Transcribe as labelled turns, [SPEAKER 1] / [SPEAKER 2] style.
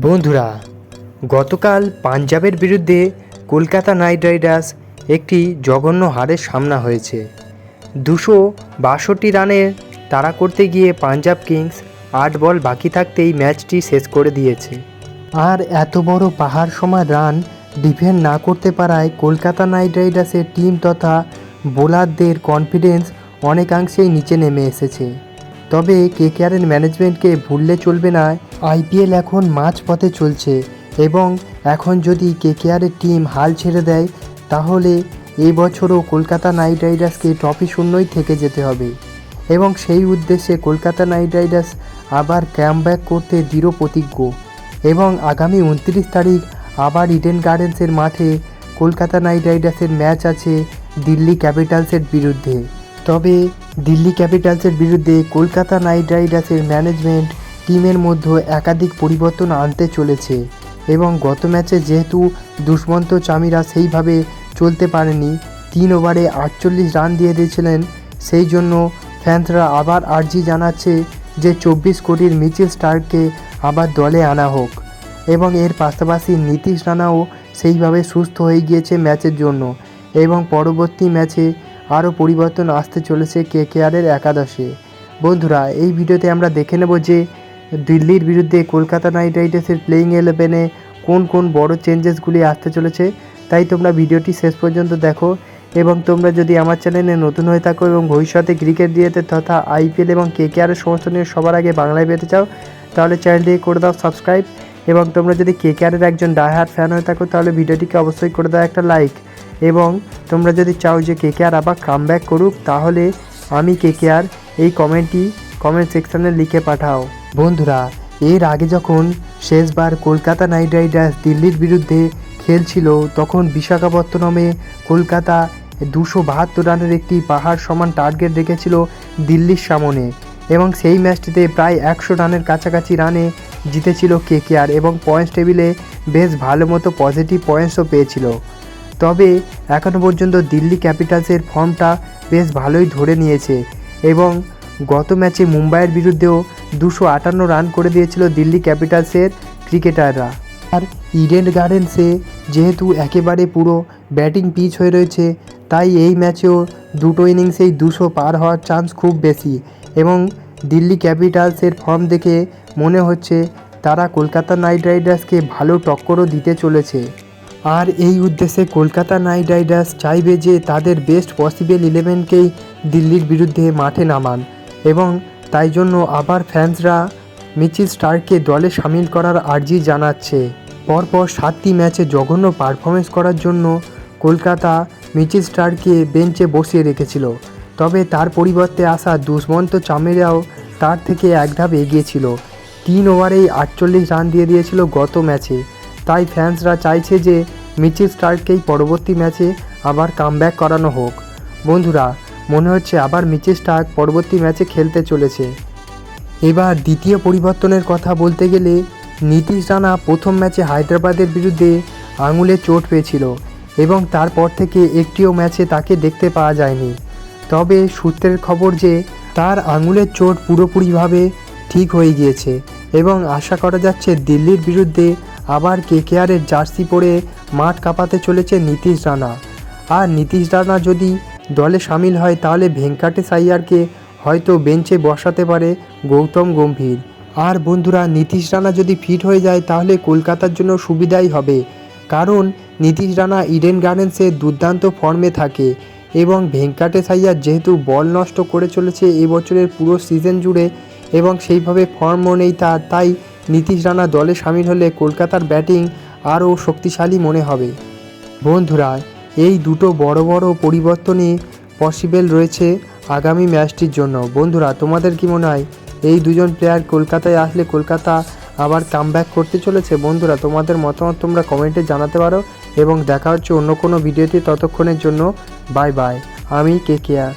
[SPEAKER 1] বন্ধুরা, গতকাল পাঞ্জাবের বিরুদ্ধে কলকাতা নাইট রাইডার্স একটি জঘন্য হারের সামনা হয়েছে। 262 রানের তাড়া করতে গিয়ে পাঞ্জাব কিংস 8 বল বাকি থাকতেই ম্যাচটি শেষ করে দিয়েছে। আর এত বড় পাহাড় সমান রান ডিফেন্ড না করতে পারায় কলকাতা নাইট রাইডার্সের টিম তথা বোলারদের কনফিডেন্স অনেকাংশেই নিচে নেমে এসেছে। তবে কেকেআরের ম্যানেজমেন্টকে ভুললে চলবে না। আইপিএল এখন মাঝপথে চলছে এবং এখন যদি কেকেআরের টিম হাল ছেড়ে দেয় তাহলে এই বছরও কলকাতা নাইট রাইডার্সকে ট্রফি শূন্যই থেকে যেতে হবে এবং সেই উদ্দেশ্যে কলকাতা নাইট রাইডার্স আবার কামব্যাক করতে দৃঢ় প্রতিজ্ঞ। এবং আগামী 29 তারিখ আবার ইডেন গার্ডেন্সের মাঠে কলকাতা নাইট রাইডার্সের ম্যাচ আছে দিল্লি ক্যাপিটালসের বিরুদ্ধে। তবে দিল্লি ক্যাপিটালসের বিরুদ্ধে কলকাতা নাইট রাইডার্সের ম্যানেজমেন্ট টিমের মধ্যে একাধিক পরিবর্তন আনতে চলেছে এবং গত ম্যাচে যেহেতু দুষ্মন্ত চামিরা সেইভাবে চলতে পারেনি, 3 ওভারে 48 রান দিয়ে দিয়েছিলেন, সেই জন্য ফ্যান্সরা আবার আর্জি জানাচ্ছে যে 24 কোটির মিচেল স্টার্ককে আবার দলে আনা হোক। এবং এর পাশাপাশি নীতিশ রানাও সেইভাবে সুস্থ হয়ে গিয়েছে ম্যাচের জন্য এবং পরবর্তী ম্যাচে আরও পরিবর্তন আসতে চলেছে কেকেআরের একাদশে। বন্ধুরা, এই ভিডিওতে আমরা দেখে নেব যে দিল্লির বিরুদ্ধে কলকাতা নাইট রাইডার্সের প্লেইং 11-এ কোন কোন বড় চেঞ্জেসগুলি আসতে চলেছে। তাই তোমরা ভিডিওটি শেষ পর্যন্ত দেখো এবং তোমরা যদি আমার চ্যানেলে নতুন হয়ে থাকো এবং ভবিষ্যতে ক্রিকেট দিয়েতে তথা আইপিএল এবং কেকেআরের সমস্ত নিয়ে সবার আগে বাংলায় পেতে চাও তাহলে চ্যানেলটিকে করে দাও সাবস্ক্রাইব। এবং তোমরা যদি কেকেআরের একজন ডাইহার্ড ফ্যান হয়ে থাকো তাহলে ভিডিওটিকে অবশ্যই করে দাও একটা লাইক। এবং তোমরা যদি চাও যে কেকেআর আবার কামব্যাক করুক তাহলে আমি কেকেআর এই কমেন্ট সেকশানে লিখে পাঠাও। বন্ধুরা, এর আগে যখন শেষবার কলকাতা নাইট রাইডার্স দিল্লির বিরুদ্ধে খেলছিল তখন বিশাখাপত্তনমে কলকাতা 272 রানের একটি পাহাড় সমান টার্গেট রেখেছিল দিল্লির সামনে এবং সেই ম্যাচটিতে প্রায় 100 রানের কাছাকাছি রানে জিতেছিল কেকেআর এবং পয়েন্টস টেবিলে বেশ ভালো মতো পজিটিভ পয়েন্টসও পেয়েছিল। তবে এখনও পর্যন্ত দিল্লি ক্যাপিটালসের ফর্মটা বেশ ভালোই ধরে নিয়েছে এবং গত ম্যাচে মুম্বাইয়ের বিরুদ্ধেও 258 রান করে দিয়েছিল দিল্লি ক্যাপিটালসের ক্রিকেটাররা। আর ইডেন গার্ডেন্সে যেহেতু একেবারে পুরো ব্যাটিং পিচ হয়ে রয়েছে তাই এই ম্যাচেও দুটো ইনিংসেই 200 পার হওয়ার চান্স খুব বেশি এবং দিল্লি ক্যাপিটালসের ফর্ম দেখে মনে হচ্ছে তারা কলকাতা নাইট রাইডার্সকে ভালো টক্করও দিতে চলেছে। আর এই উদ্দেশ্যে কলকাতা নাইট রাইডার্স চাইবে যে তাদের বেস্ট পসিবল 11কেই দিল্লির বিরুদ্ধে মাঠে নামান এবং তাই জন্য আবার ফ্যান্সরা মিচেল স্টার্ককে দলে সামিল করার আর্জি জানাচ্ছে। পরপর 7টি ম্যাচে জঘন্য পারফরমেন্স করার জন্য কলকাতা মিচেল স্টার্ককে বেঞ্চে বসিয়ে রেখেছিল। তবে তার পরিবর্তে আসা দুষ্মন্ত চামিরাও তার থেকে এক ধাপ এগিয়ে ছিল। 3 ওভারেই 48 রান দিয়ে দিয়েছিল গত ম্যাচে। তাই ফ্যান্সরা চাইছে যে মিচেল স্টার্ককেই পরবর্তী ম্যাচে আবার কামব্যাক করানো হোক। বন্ধুরা, মনে হচ্ছে আবার মিচেল স্টার্ক পরবর্তী ম্যাচে খেলতে চলেছে। এবার দ্বিতীয় পরিবর্তনের কথা বলতে গেলে নীতিশ রানা প্রথম ম্যাচে হায়দ্রাবাদের বিরুদ্ধে আঙুলে চোট পেয়েছিল এবং তারপর থেকে একটিও ম্যাচে তাকে দেখতে পাওয়া যায়নি। তবে সূত্রের খবর যে তার আঙুলের চোট পুরোপুরিভাবে ঠিক হয়ে গিয়েছে এবং আশা করা যাচ্ছে দিল্লির বিরুদ্ধে আবার কেকেআরের জার্সি পরে মাঠ কাঁপাতে চলেছে নীতিশ রানা। আর নীতিশ রানা যদি দলে সামিল হয় তাহলে ভেঙ্কাটেশ আইয়ারকে হয়তো বেঞ্চে বসাতে পারে গৌতম গম্ভীর। আর বন্ধুরা, নীতিশ রানা যদি ফিট হয়ে যায় তাহলে কলকাতার জন্য সুবিধাই হবে, কারণ নীতিশ রানা ইডেন গার্ডেন্সে দুর্দান্ত ফর্মে থাকে এবং ভেঙ্কাটেশ আইয়ার যেহেতু বল নষ্ট করে চলেছে এবছরের পুরো সিজন জুড়ে এবং সেইভাবে ফর্মও নেই তাই নীতিশ রানা দলে সামিল হলে কলকাতার ব্যাটিং আরও শক্তিশালী মনে হবে। বন্ধুরা, এই দুটো বড় বড় পরিবর্তনই পসিবল রয়েছে আগামী ম্যাচটির জন্য। বন্ধুরা, তোমাদের কি মনে হয় এই দুজন প্লেয়ার কলকাতায় আসলে কলকাতা আবার কামব্যাক করতে চলেছে? বন্ধুরা, তোমাদের মতামত তোমরা কমেন্টে জানাতে পারো এবং দেখা হচ্ছে অন্য কোনো ভিডিওতে। ততক্ষণের জন্য বাই বাই। আমি কেকেআর।